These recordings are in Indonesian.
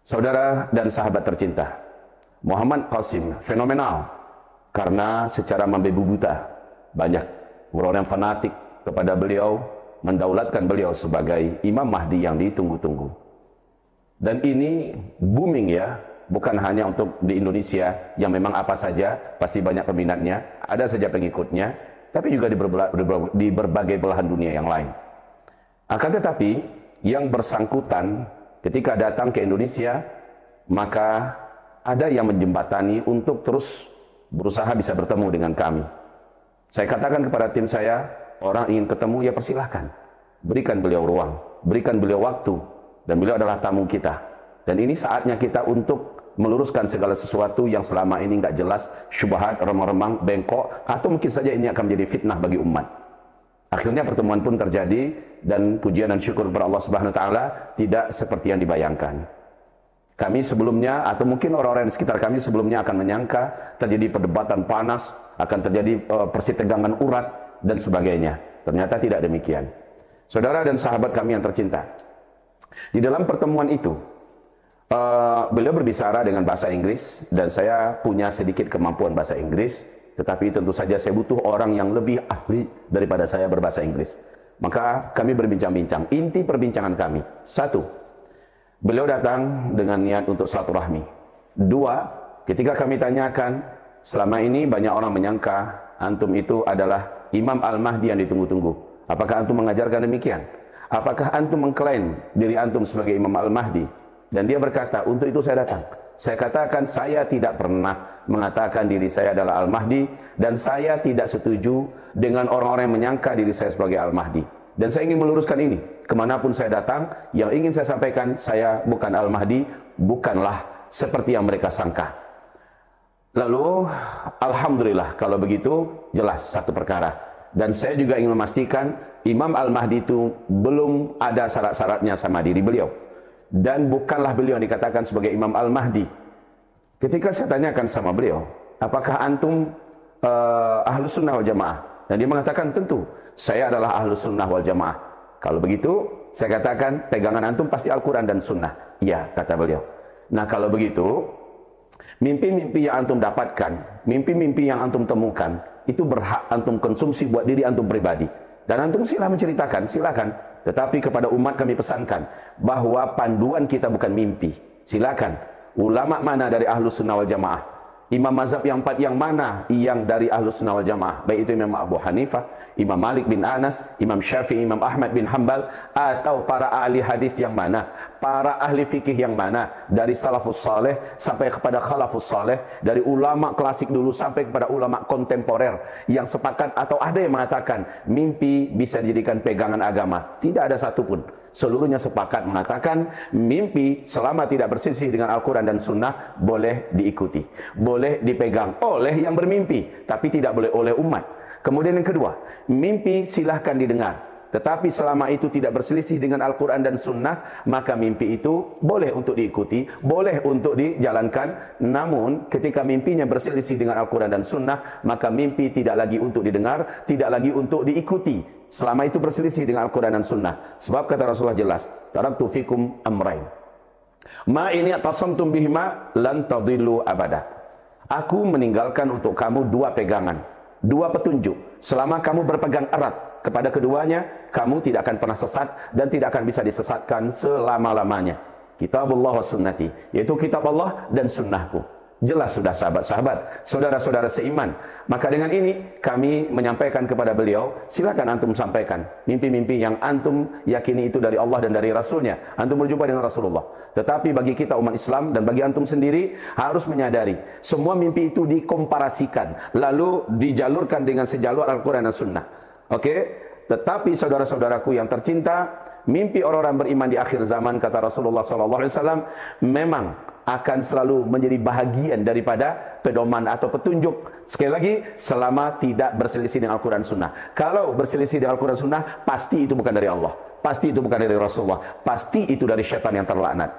Saudara dan sahabat tercinta, Muhammad Qasim fenomenal karena secara membebu buta banyak orang yang fanatik kepada beliau, mendaulatkan beliau sebagai Imam Mahdi yang ditunggu-tunggu. Dan ini booming ya, bukan hanya untuk di Indonesia yang memang apa saja pasti banyak peminatnya, ada saja pengikutnya, tapi juga di berbagai belahan dunia yang lain. Akan tetapi yang bersangkutan ketika datang ke Indonesia, maka ada yang menjembatani untuk terus berusaha bisa bertemu dengan kami. Saya katakan kepada tim saya, orang ingin ketemu ya persilahkan, berikan beliau ruang, berikan beliau waktu, dan beliau adalah tamu kita. Dan ini saatnya kita untuk meluruskan segala sesuatu yang selama ini nggak jelas, syubhat, remang-remang, bengkok, atau mungkin saja ini akan menjadi fitnah bagi umat. Akhirnya pertemuan pun terjadi, dan pujian dan syukur kepada Allah Subhanahu wa taala tidak seperti yang dibayangkan. Kami sebelumnya, atau mungkin orang-orang di sekitar kami sebelumnya akan menyangka terjadi perdebatan panas, akan terjadi persitegangan urat dan sebagainya. Ternyata tidak demikian. Saudara dan sahabat kami yang tercinta, di dalam pertemuan itu beliau berbicara dengan bahasa Inggris, dan saya punya sedikit kemampuan bahasa Inggris, tetapi tentu saja saya butuh orang yang lebih ahli daripada saya berbahasa Inggris. Maka kami berbincang-bincang. Inti perbincangan kami, satu, beliau datang dengan niat untuk silaturahmi. Dua, ketika kami tanyakan, selama ini banyak orang menyangka antum itu adalah Imam Al-Mahdi yang ditunggu-tunggu. Apakah antum mengajarkan demikian? Apakah antum mengklaim diri antum sebagai Imam Al-Mahdi? Dan dia berkata, untuk itu saya datang. Saya katakan, saya tidak pernah mengatakan diri saya adalah Al-Mahdi, dan saya tidak setuju dengan orang-orang yang menyangka diri saya sebagai Al-Mahdi. Dan saya ingin meluruskan ini. Kemanapun saya datang, yang ingin saya sampaikan, saya bukan Al-Mahdi, bukanlah seperti yang mereka sangka. Lalu, alhamdulillah, kalau begitu, jelas satu perkara. Dan saya juga ingin memastikan, Imam Al-Mahdi itu belum ada syarat-syaratnya sama diri beliau. Dan bukanlah beliau yang dikatakan sebagai Imam Al-Mahdi. Ketika saya tanyakan sama beliau, apakah antum Ahlus Sunnah wal Jamaah? Dan dia mengatakan, tentu, saya adalah Ahlus Sunnah wal Jamaah. Kalau begitu, saya katakan, pegangan antum pasti Al-Quran dan Sunnah. Iya, kata beliau. Nah, kalau begitu, mimpi-mimpi yang antum dapatkan, mimpi-mimpi yang antum temukan, itu berhak antum konsumsi buat diri antum pribadi. Dan antum silakan menceritakan, silakan. Tetapi kepada umat kami pesankan bahwa panduan kita bukan mimpi. Silakan. Ulama mana dari Ahlus Sunnah wal Jamaah? Imam mazhab yang empat yang mana yang dari Ahlus Sunnah wal Jamaah? Baik itu Imam Abu Hanifah, Imam Malik bin Anas, Imam Syafi'i, Imam Ahmad bin Hanbal, atau para ahli hadis yang mana? Para ahli fikih yang mana? Dari salafus saleh sampai kepada khalafus saleh, dari ulama klasik dulu sampai kepada ulama kontemporer yang sepakat atau ada yang mengatakan mimpi bisa dijadikan pegangan agama. Tidak ada satupun. Seluruhnya sepakat mengatakan mimpi selama tidak berselisih dengan Al-Quran dan Sunnah boleh diikuti, boleh dipegang oleh yang bermimpi, tapi tidak boleh oleh umat. Kemudian yang kedua, mimpi silahkan didengar, tetapi selama itu tidak berselisih dengan Al-Quran dan Sunnah, maka mimpi itu boleh untuk diikuti, boleh untuk dijalankan. Namun ketika mimpinya berselisih dengan Al-Quran dan Sunnah, maka mimpi tidak lagi untuk didengar, tidak lagi untuk diikuti, selama itu berselisih dengan Al-Quran dan Sunnah. Sebab kata Rasulullah jelas, taraktu fikum amrain, ma ini atasamtum bihima lan tadillu abada. Aku meninggalkan untuk kamu dua pegangan, dua petunjuk. Selama kamu berpegang erat kepada keduanya, kamu tidak akan pernah sesat dan tidak akan bisa disesatkan selama-lamanya. Kitabullah wa sunnati, yaitu kitab Allah dan sunnahku. Jelas sudah sahabat-sahabat, saudara-saudara seiman. Maka dengan ini kami menyampaikan kepada beliau, silakan antum sampaikan mimpi-mimpi yang antum yakini itu dari Allah dan dari Rasulnya. Antum berjumpa dengan Rasulullah. Tetapi bagi kita umat Islam dan bagi antum sendiri harus menyadari, semua mimpi itu dikomparasikan, lalu dijalurkan dengan sejalur Al-Quran dan Sunnah. Oke? Tetapi saudara-saudaraku yang tercinta, mimpi orang-orang beriman di akhir zaman, kata Rasulullah SAW, memang akan selalu menjadi bahagian daripada pedoman atau petunjuk. Sekali lagi, selama tidak berselisih dengan Al-Quran Sunnah. Kalau berselisih dengan Al-Quran Sunnah, pasti itu bukan dari Allah, pasti itu bukan dari Rasulullah, pasti itu dari syaitan yang terlaknat.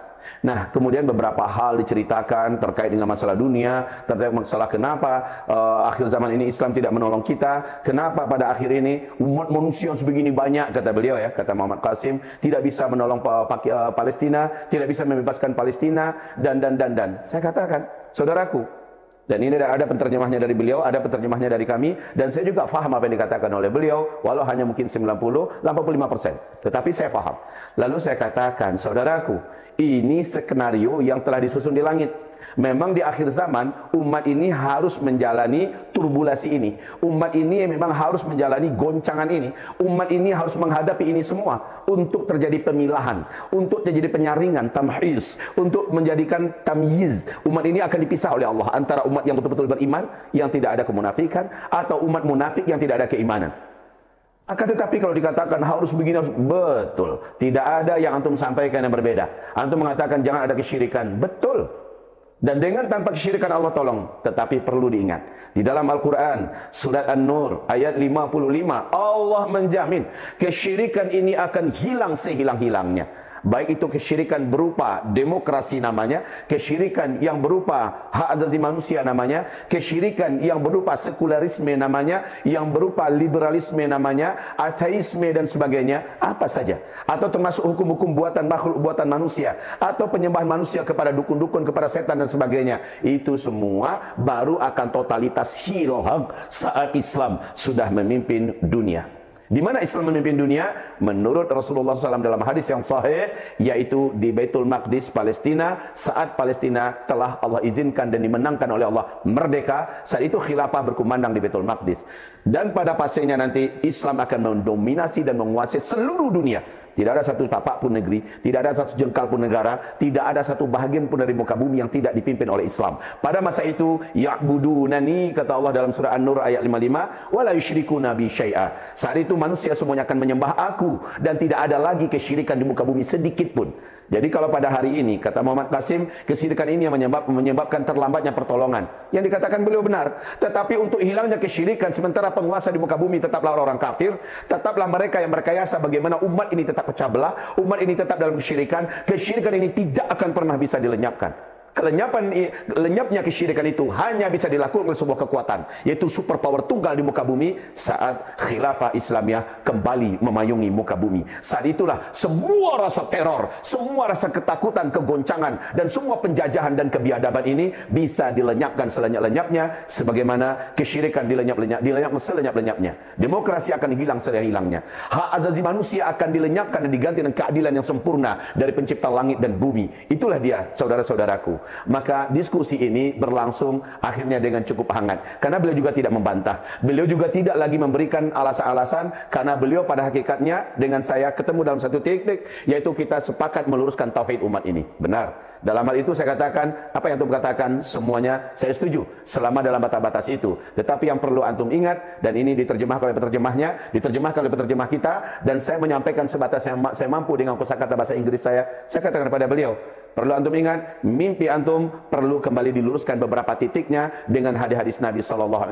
Nah, kemudian beberapa hal diceritakan terkait dengan masalah dunia, terkait masalah kenapa akhir zaman ini Islam tidak menolong kita, kenapa pada akhir ini umat manusia sebegini banyak, kata beliau ya, kata Muhammad Qasim, tidak bisa menolong Palestina, tidak bisa membebaskan Palestina, dan. Saya katakan, saudaraku, dan ini ada penterjemahnya dari beliau, ada penterjemahnya dari kami, dan saya juga faham apa yang dikatakan oleh beliau, walau hanya mungkin 90-85%, tetapi saya faham. Lalu saya katakan, saudaraku, ini skenario yang telah disusun di langit. Memang di akhir zaman umat ini harus menjalani turbulasi ini. Umat ini memang harus menjalani goncangan ini. Umat ini harus menghadapi ini semua untuk terjadi pemilahan, untuk terjadi penyaringan, tamhiz, untuk menjadikan tamyiz. Umat ini akan dipisah oleh Allah antara umat yang betul-betul beriman, yang tidak ada kemunafikan, atau umat munafik yang tidak ada keimanan. Akan tetapi kalau dikatakan harus begini, harus, betul. Tidak ada yang antum sampaikan yang berbeda. Antum mengatakan jangan ada kesyirikan. Betul. Dan dengan tanpa kesyirikan Allah tolong. Tetapi perlu diingat, di dalam Al-Quran surat An-Nur ayat 55, Allah menjamin kesyirikan ini akan hilang sehilang-hilangnya. Baik itu kesyirikan berupa demokrasi namanya, kesyirikan yang berupa hak asasi manusia namanya, kesyirikan yang berupa sekularisme namanya, yang berupa liberalisme namanya, ateisme dan sebagainya, apa saja. Atau termasuk hukum-hukum buatan makhluk, buatan manusia, atau penyembahan manusia kepada dukun-dukun, kepada setan dan sebagainya. Itu semua baru akan totalitas hilang saat Islam sudah memimpin dunia. Di mana Islam memimpin dunia? Menurut Rasulullah SAW dalam hadis yang sahih, yaitu di Baitul Maqdis, Palestina, saat Palestina telah Allah izinkan dan dimenangkan oleh Allah merdeka, saat itu khilafah berkumandang di Baitul Maqdis. Dan pada pasenya nanti Islam akan mendominasi dan menguasai seluruh dunia. Tidak ada satu tapak pun negeri, tidak ada satu jengkal pun negara, tidak ada satu bahagian pun dari muka bumi yang tidak dipimpin oleh Islam. Pada masa itu, ya'budunani, kata Allah dalam surah An-Nur ayat 55, wala yusyrikuna bi syai'a. Saat itu manusia semuanya akan menyembah aku, dan tidak ada lagi kesyirikan di muka bumi sedikit pun. Jadi kalau pada hari ini, kata Muhammad Qasim, kesyirikan ini yang menyebabkan terlambatnya pertolongan. Yang dikatakan beliau benar. Tetapi untuk hilangnya kesyirikan, sementara penguasa di muka bumi tetaplah orang kafir, tetaplah mereka yang berkayasa bagaimana umat ini tetap pecah belah, umat ini tetap dalam kesyirikan, kesyirikan ini tidak akan pernah bisa dilenyapkan. Lenyapnya kesyirikan itu hanya bisa dilakukan oleh sebuah kekuatan, yaitu superpower tunggal di muka bumi saat khilafah Islamiyah kembali memayungi muka bumi. Saat itulah semua rasa teror, semua rasa ketakutan, kegoncangan, dan semua penjajahan dan kebiadaban ini bisa dilenyapkan selenyap-lenyapnya, sebagaimana kesyirikan dilenyap selenyap-lenyapnya. Demokrasi akan hilang sehilang-hilangnya. Hak asasi manusia akan dilenyapkan dan diganti dengan keadilan yang sempurna dari pencipta langit dan bumi. Itulah dia, saudara-saudaraku. Maka diskusi ini berlangsung akhirnya dengan cukup hangat, karena beliau juga tidak membantah, beliau juga tidak lagi memberikan alasan-alasan, karena beliau pada hakikatnya dengan saya ketemu dalam satu titik, yaitu kita sepakat meluruskan tauhid umat ini. Benar. Dalam hal itu saya katakan, apa yang antum katakan semuanya saya setuju selama dalam batas-batas itu. Tetapi yang perlu antum ingat, dan ini diterjemahkan oleh penerjemahnya, diterjemahkan oleh penerjemah kita, dan saya menyampaikan sebatas yang saya mampu dengan kosakata bahasa Inggris saya katakan kepada beliau, perlu antum ingat, mimpi antum perlu kembali diluruskan beberapa titiknya dengan hadis-hadis Nabi SAW.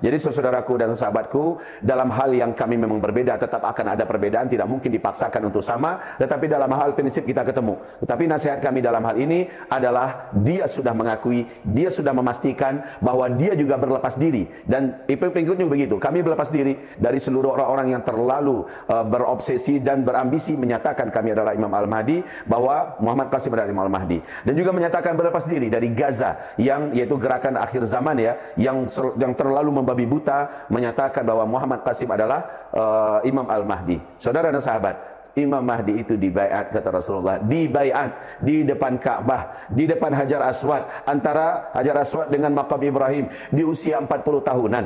Jadi saudaraku dan sahabatku, dalam hal yang kami memang berbeda, tetap akan ada perbedaan, tidak mungkin dipaksakan untuk sama, tetapi dalam hal prinsip kita ketemu. Tetapi nasihat kami dalam hal ini adalah, dia sudah mengakui, dia sudah memastikan bahwa dia juga berlepas diri, dan pengikutnya begitu, kami berlepas diri dari seluruh orang-orang yang terlalu berobsesi dan berambisi menyatakan kami adalah Imam Al-Mahdi, bahwa Muhammad Qasim adalah Imam Al-Mahdi, dan juga menyatakan berlepas diri dari Gaza, yang yaitu gerakan akhir zaman ya, yang terlalu membabi buta menyatakan bahwa Muhammad Qasim adalah Imam Al-Mahdi. Saudara dan sahabat, Imam Mahdi itu dibaiat, kata Rasulullah, dibaiat di depan Ka'bah, di depan Hajar Aswad, antara Hajar Aswad dengan Maqam Ibrahim, di usia 40 tahunan.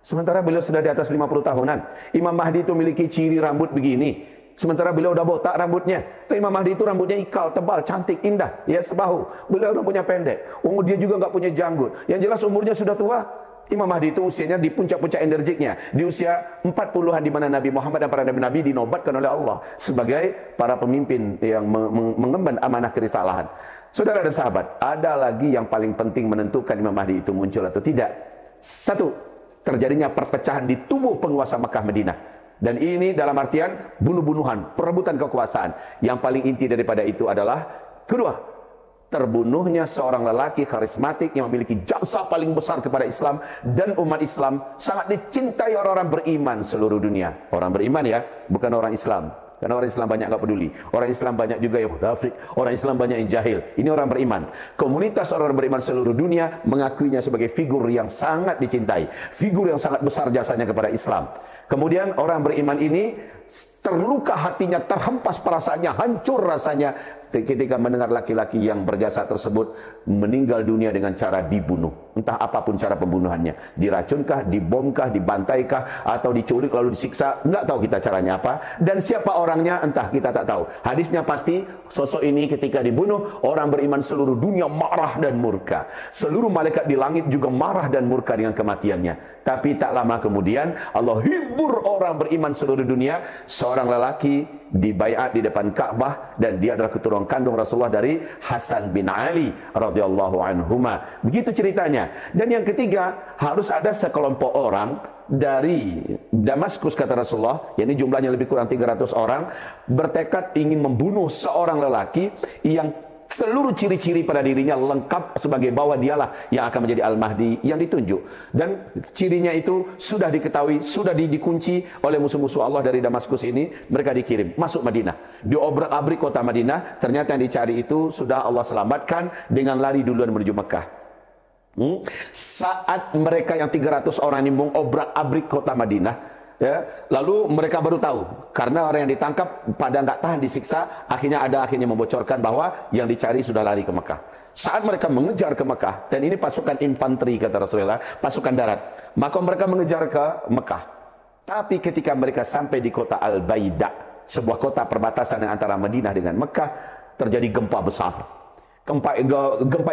Sementara beliau sudah di atas 50 tahunan. Imam Mahdi itu memiliki ciri rambut begini, sementara beliau udah botak rambutnya. Imam Mahdi itu rambutnya ikal, tebal, cantik, indah, ya sebahu. Beliau rambutnya pendek. Dia juga nggak punya janggut. Yang jelas umurnya sudah tua. Imam Mahdi itu usianya di puncak-puncak energiknya, di usia 40-an, di mana Nabi Muhammad dan para nabi-nabi dinobatkan oleh Allah sebagai para pemimpin yang mengemban amanah kerisalahan. Saudara dan sahabat, ada lagi yang paling penting menentukan Imam Mahdi itu muncul atau tidak. Satu, terjadinya perpecahan di tubuh penguasa Makkah Madinah. Dan ini dalam artian bunuh-bunuhan, perebutan kekuasaan. Yang paling inti daripada itu adalah Kedua, terbunuhnya seorang lelaki karismatik yang memiliki jasa paling besar kepada Islam dan umat Islam, sangat dicintai orang-orang beriman seluruh dunia. Orang beriman ya, bukan orang Islam. Karena orang Islam banyak nggak peduli. Orang Islam banyak juga yang munafik. Orang Islam banyak yang jahil. Ini orang beriman. Komunitas orang beriman seluruh dunia mengakuinya sebagai figur yang sangat dicintai. Figur yang sangat besar jasanya kepada Islam. Kemudian orang beriman ini terluka hatinya, terhempas perasaannya, hancur rasanya ketika mendengar laki-laki yang berjasa tersebut meninggal dunia dengan cara dibunuh. Entah apapun cara pembunuhannya. Diracunkah, dibomkah, dibantaikah, atau diculik lalu disiksa. Enggak tahu kita caranya apa. Dan siapa orangnya entah kita tak tahu. Hadisnya pasti sosok ini ketika dibunuh, orang beriman seluruh dunia marah dan murka. Seluruh malaikat di langit juga marah dan murka dengan kematiannya. Tapi tak lama kemudian Allah hibur orang beriman seluruh dunia. Seorang lelaki dibaiat di depan Ka'bah dan dia adalah keturunan kandung Rasulullah dari Hasan bin Ali radhiyallahu anhuma. Begitu ceritanya. Dan yang ketiga, harus ada sekelompok orang dari Damaskus kata Rasulullah, yakni jumlahnya lebih kurang 300 orang, bertekad ingin membunuh seorang lelaki yang seluruh ciri-ciri pada dirinya lengkap sebagai bahwa dialah yang akan menjadi Al-Mahdi yang ditunjuk. Dan cirinya itu sudah diketahui, sudah dikunci oleh musuh-musuh Allah dari Damaskus ini. Mereka dikirim masuk Madinah. Diobrak-abrik kota Madinah. Ternyata yang dicari itu sudah Allah selamatkan dengan lari duluan menuju Mekah. Saat mereka yang 300 orang ini mengobrak-abrik kota Madinah, ya, lalu mereka baru tahu karena orang yang ditangkap pada tidak tahan disiksa, akhirnya membocorkan bahwa yang dicari sudah lari ke Mekah. Saat mereka mengejar ke Mekah, dan ini pasukan infanteri kata Rasulullah, pasukan darat, maka mereka mengejar ke Mekah. Tapi ketika mereka sampai di kota Al-Baida, sebuah kota perbatasan antara Madinah dengan Mekah, terjadi gempa besar. Gempa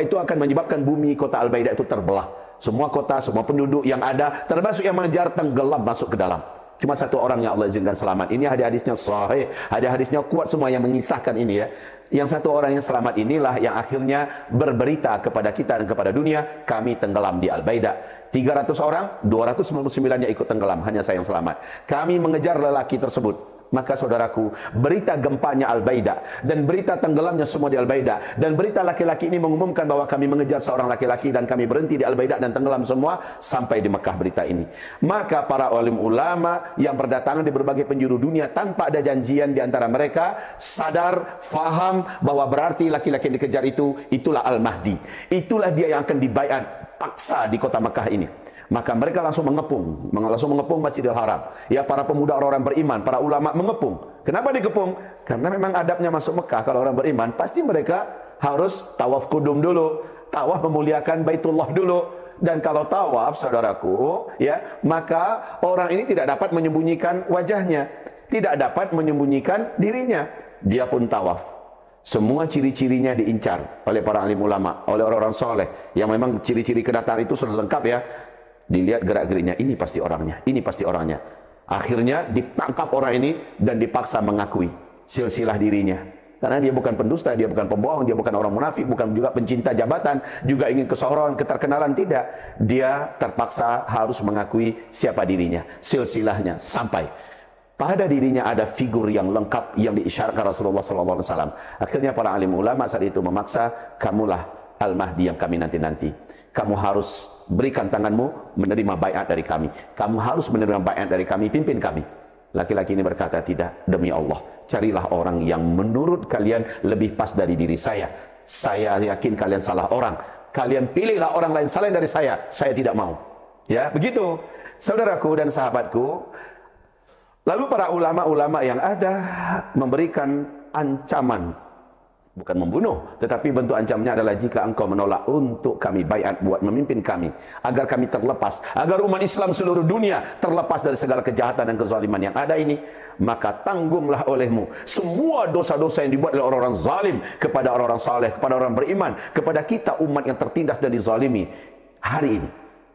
itu akan menyebabkan bumi kota Al-Baida itu terbelah. Semua kota, semua penduduk yang ada, termasuk yang mengejar, tenggelam masuk ke dalam. Cuma satu orang yang Allah izinkan selamat. Ini ada hadisnya sahih, ada hadisnya kuat semua yang mengisahkan ini ya. Yang satu orang yang selamat inilah yang akhirnya berberita kepada kita dan kepada dunia, kami tenggelam di Al-Baida. 300 orang, 299-nya ikut tenggelam, hanya saya yang selamat. Kami mengejar lelaki tersebut. Maka saudaraku, berita gempanya Al-Baida dan berita tenggelamnya semua di Al-Baida dan berita laki-laki ini mengumumkan bahwa kami mengejar seorang laki-laki dan kami berhenti di Al-Baida dan tenggelam semua sampai di Mekah berita ini. Maka para alim ulama yang berdatangan di berbagai penjuru dunia tanpa ada janjian di antara mereka sadar, faham bahwa berarti laki-laki yang dikejar itu itulah Al-Mahdi. Itulah dia yang akan dibaiat paksa di kota Mekah ini. Maka mereka langsung mengepung Masjidil Haram. Ya, para pemuda orang-orang beriman, para ulama mengepung. Kenapa dikepung? Karena memang adabnya masuk Mekah kalau orang beriman, pasti mereka harus tawaf kudum dulu, tawaf memuliakan Baitullah dulu. Dan kalau tawaf, saudaraku, ya, maka orang ini tidak dapat menyembunyikan wajahnya, tidak dapat menyembunyikan dirinya. Dia pun tawaf. Semua ciri-cirinya diincar oleh para alim ulama, oleh orang-orang soleh yang memang ciri-ciri kedatangan itu sudah lengkap ya. Dilihat gerak-geriknya, ini pasti orangnya, ini pasti orangnya. Akhirnya ditangkap orang ini dan dipaksa mengakui silsilah dirinya. Karena dia bukan pendusta, dia bukan pembohong, dia bukan orang munafik, bukan juga pencinta jabatan, juga ingin kesohorohan, keterkenalan, tidak. Dia terpaksa harus mengakui siapa dirinya, silsilahnya, sampai pada dirinya ada figur yang lengkap yang diisyaratkan Rasulullah SAW. Akhirnya para alim ulama saat itu memaksa, kamulah Al-Mahdi yang kami nanti-nanti. Kamu harus berikan tanganmu menerima baiat dari kami. Kamu harus menerima baiat dari kami, pimpin kami. Laki-laki ini berkata, tidak, demi Allah, carilah orang yang menurut kalian lebih pas dari diri saya. Saya yakin kalian salah orang. Kalian pilihlah orang lain selain dari saya tidak mau. Ya, begitu. Saudaraku dan sahabatku, lalu para ulama-ulama yang ada memberikan ancaman. Bukan membunuh, tetapi bentuk ancamannya adalah jika engkau menolak untuk kami baiat buat memimpin kami, agar kami terlepas, agar umat Islam seluruh dunia terlepas dari segala kejahatan dan kezaliman yang ada ini, maka tanggunglah olehmu semua dosa-dosa yang dibuat oleh orang-orang zalim kepada orang-orang saleh, kepada orang beriman, kepada kita umat yang tertindas dan dizalimi hari ini.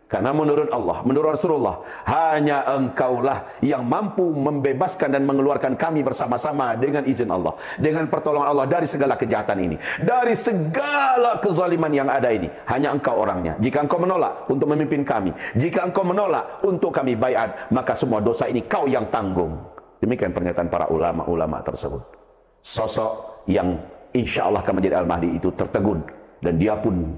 Karena menurut Allah, menurut Rasulullah, hanya engkaulah yang mampu membebaskan dan mengeluarkan kami bersama-sama dengan izin Allah, dengan pertolongan Allah dari segala kejahatan ini, dari segala kezaliman yang ada ini. Hanya engkau orangnya. Jika engkau menolak untuk memimpin kami, jika engkau menolak untuk kami baiat, maka semua dosa ini kau yang tanggung. Demikian pernyataan para ulama-ulama tersebut. Sosok yang insya Allah akan menjadi Al-Mahdi itu tertegun. Dan dia pun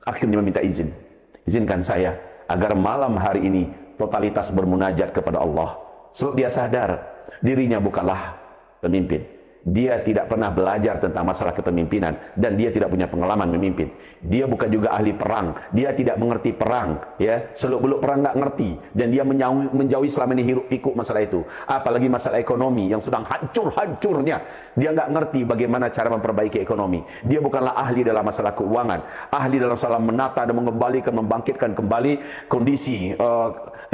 akhirnya meminta izinkan saya agar malam hari ini totalitas bermunajat kepada Allah. Sebab dia sadar dirinya bukanlah pemimpin. Dia tidak pernah belajar tentang masalah kepemimpinan dan dia tidak punya pengalaman memimpin. Dia bukan juga ahli perang. Dia tidak mengerti perang, ya. Seluk-beluk perang nggak ngerti dan dia menjauhi selama ini hiruk pikuk masalah itu. Apalagi masalah ekonomi yang sedang hancur-hancurnya. Dia nggak ngerti bagaimana cara memperbaiki ekonomi. Dia bukanlah ahli dalam masalah keuangan, ahli dalam masalah menata dan membangkitkan kembali kondisi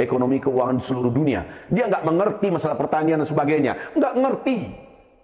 ekonomi keuangan di seluruh dunia. Dia nggak mengerti masalah pertanian dan sebagainya. Nggak ngerti.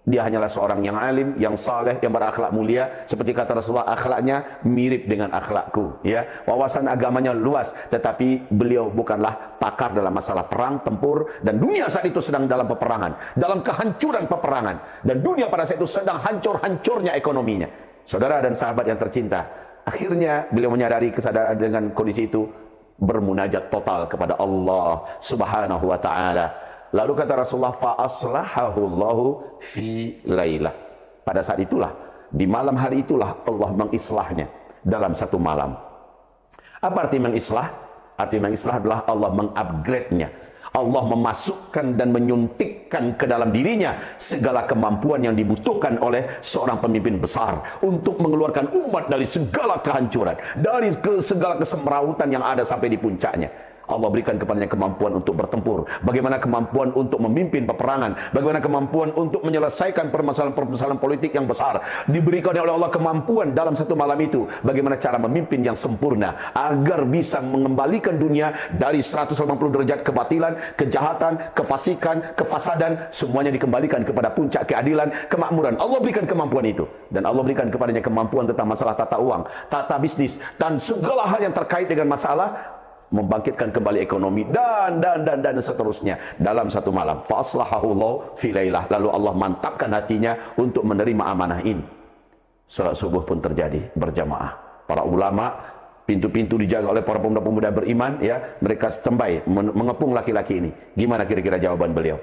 Dia hanyalah seorang yang alim, yang saleh, yang berakhlak mulia. Seperti kata Rasulullah, akhlaknya mirip dengan akhlakku. Ya, wawasan agamanya luas, tetapi beliau bukanlah pakar dalam masalah perang, tempur, dan dunia saat itu sedang dalam peperangan, dalam kehancuran peperangan, dan dunia pada saat itu sedang hancur-hancurnya ekonominya. Saudara dan sahabat yang tercinta, akhirnya beliau menyadari kesadaran dengan kondisi itu, bermunajat total kepada Allah Subhanahu wa taala. Lalu kata Rasulullah, fa aslahahu Allahu fi lailah. Pada saat itulah, di malam hari itulah Allah mengislahnya dalam satu malam. Apa arti mengislah? Arti mengislah adalah Allah mengupgrade-nya. Allah memasukkan dan menyuntikkan ke dalam dirinya segala kemampuan yang dibutuhkan oleh seorang pemimpin besar untuk mengeluarkan umat dari segala kehancuran, dari segala kesemrautan yang ada sampai di puncaknya. Allah berikan kepadanya kemampuan untuk bertempur, bagaimana kemampuan untuk memimpin peperangan, bagaimana kemampuan untuk menyelesaikan permasalahan-permasalahan politik yang besar. Diberikan oleh Allah kemampuan dalam satu malam itu, bagaimana cara memimpin yang sempurna agar bisa mengembalikan dunia dari 180 derajat kebatilan, kejahatan, kefasikan, kefasadan, semuanya dikembalikan kepada puncak keadilan, kemakmuran. Allah berikan kemampuan itu, dan Allah berikan kepadanya kemampuan tentang masalah tata uang, tata bisnis, dan segala hal yang terkait dengan masalah membangkitkan kembali ekonomi dan seterusnya dalam satu malam. Fa aslahahu Allah fi lailah. Lalu Allah mantapkan hatinya untuk menerima amanah ini. Salat subuh pun terjadi berjamaah. Para ulama, pintu-pintu dijaga oleh para pemuda-pemuda beriman, ya, mereka standby mengepung laki-laki ini. Gimana kira-kira jawaban beliau?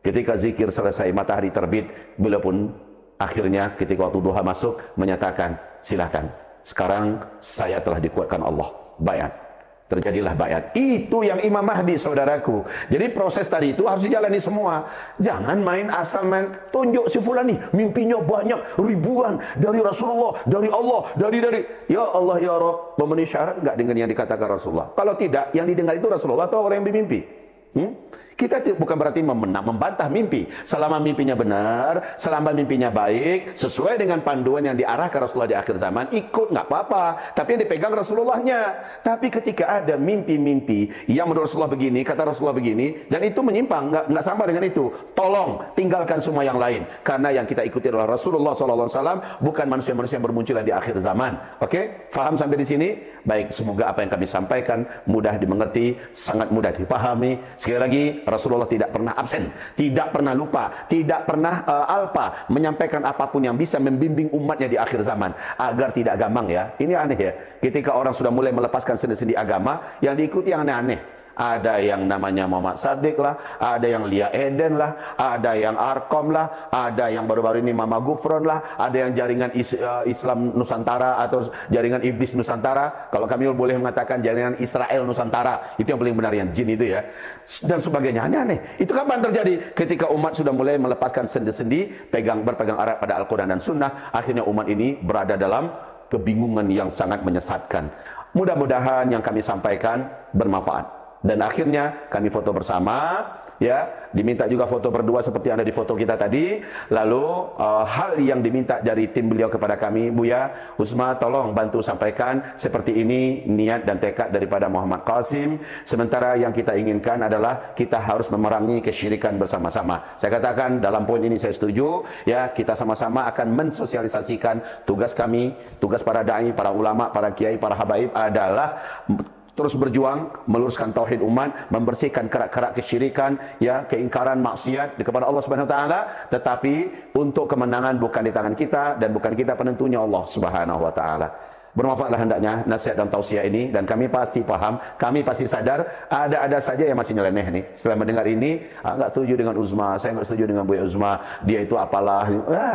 Ketika zikir selesai, matahari terbit, beliau pun akhirnya ketika waktu duha masuk menyatakan, silakan, sekarang saya telah dikuatkan Allah, bayat. Terjadilah bayat. Itu yang Imam Mahdi, saudaraku. Jadi proses tadi itu harus dijalani semua. Jangan main asal main tunjuk si fulan nih, mimpinya banyak, ribuan, dari Rasulullah, dari Allah, dari ya Allah ya Rabb, memenuhi syarat enggak dengan yang dikatakan Rasulullah? Kalau tidak, yang didengar itu Rasulullah atau orang yang bermimpi? Kita bukan berarti membantah mimpi. Selama mimpinya benar, selama mimpinya baik, sesuai dengan panduan yang diarahkan Rasulullah di akhir zaman, ikut nggak apa-apa. Tapi yang dipegang Rasulullahnya. Tapi ketika ada mimpi-mimpi yang menurut Rasulullah begini, kata Rasulullah begini, dan itu menyimpang, nggak sama dengan itu, tolong tinggalkan semua yang lain. Karena yang kita ikuti adalah Rasulullah SAW, bukan manusia-manusia yang bermunculan di akhir zaman. Oke? Faham sampai di sini? Baik, semoga apa yang kami sampaikan mudah dimengerti, sangat mudah dipahami. Sekali lagi, Rasulullah tidak pernah absen, tidak pernah lupa, tidak pernah alpa menyampaikan apapun yang bisa membimbing umatnya di akhir zaman agar tidak gamang, ya. Ini aneh, ya. Ketika orang sudah mulai melepaskan sendi-sendi agama, yang diikuti yang aneh-aneh. Ada yang namanya Muhammad Sadiq lah, ada yang Lia Eden lah, ada yang Arkom lah, ada yang baru-baru ini Mama Gufron lah, ada yang jaringan Islam Nusantara atau jaringan Iblis Nusantara. Kalau kami boleh mengatakan jaringan Israel Nusantara, itu yang paling benar, yang jin itu, ya, dan sebagainya. Aneh-aneh. Itu kapan terjadi? Ketika umat sudah mulai melepaskan sendi-sendi, berpegang erat pada Al-Quran dan Sunnah, akhirnya umat ini berada dalam kebingungan yang sangat menyesatkan. Mudah-mudahan yang kami sampaikan bermanfaat. Dan akhirnya kami foto bersama, ya, diminta juga foto berdua seperti yang ada di foto kita tadi. Lalu hal yang diminta dari tim beliau kepada kami, Buya Usma, tolong bantu sampaikan seperti ini niat dan tekad daripada Muhammad Qasim. Sementara yang kita inginkan adalah kita harus memerangi kesyirikan bersama-sama. Saya katakan dalam poin ini saya setuju, ya, kita sama-sama akan mensosialisasikan tugas kami, tugas para dai, para ulama, para kiai, para habaib adalah terus berjuang meluruskan tauhid umat, membersihkan kerak-kerak kesyirikan, ya, keingkaran maksiat kepada Allah Subhanahu wa taala, tetapi untuk kemenangan bukan di tangan kita dan bukan kita penentunya, Allah Subhanahu wa taala. Bermanfaatlah hendaknya nasihat dan tausiah ini, dan kami pasti paham, kami pasti sadar ada saja yang masih nyeleneh nih. Setelah mendengar ini, enggak setuju dengan Uzma, saya enggak setuju dengan Buya Uzma, dia itu apalah.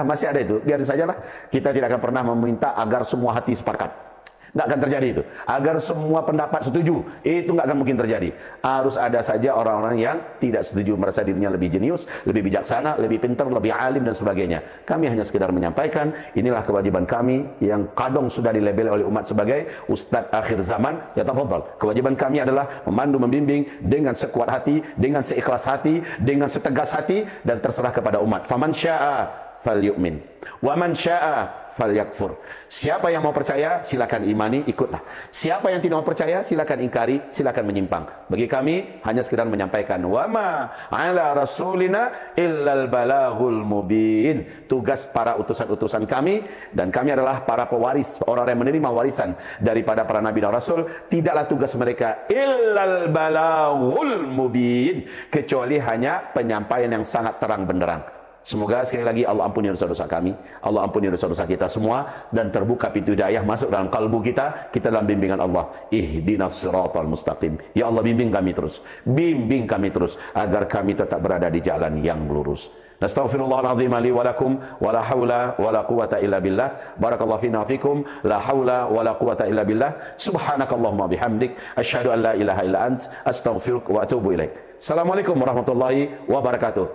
Masih ada itu. Biarin sajalah. Kita tidak akan pernah meminta agar semua hati sepakat. Nggak akan terjadi itu. Agar semua pendapat setuju, itu nggak akan mungkin terjadi. Harus ada saja orang-orang yang tidak setuju, merasa dirinya lebih jenius, lebih bijaksana, lebih pintar, lebih alim dan sebagainya. Kami hanya sekedar menyampaikan, inilah kewajiban kami yang kadang sudah dilabeli oleh umat sebagai Ustadz akhir zaman. Ya tafadhal. Kewajiban kami adalah memandu, membimbing dengan sekuat hati, dengan seikhlas hati, dengan setegas hati, dan terserah kepada umat. Faman syaa falyu'min, wa man syaa falyakfur. Siapa yang mau percaya, silakan imani, ikutlah. Siapa yang tidak mau percaya, silakan ingkari, silakan menyimpang. Bagi kami hanya sekedar menyampaikan, wa ma 'ala rasulina illal balaghul mubin. Tugas para utusan-utusan kami, dan kami adalah para pewaris, orang yang menerima warisan daripada para nabi dan rasul. Tidaklah tugas mereka illal balaghul mubin, kecuali hanya penyampaian yang sangat terang benderang. Semoga sekali lagi Allah ampuni dosa-dosa kami, Allah ampuni dosa-dosa kita semua, dan terbuka pintu hidayah masuk dalam kalbu kita dalam bimbingan Allah. Ihdinas siratal mustaqim. Ya Allah, bimbing kami terus agar kami tetap berada di jalan yang lurus. Nastaghfirullahaladzim li wa lakum wa la haula wa la quwata illa billah. Barakallahu fina fikum, la haula wa la quwata illa billah. Subhanakallahumma bihamdik, asyhadu an la ilaha illa ant, astaghfiruka wa atubu ilaik. Assalamualaikum warahmatullahi wabarakatuh.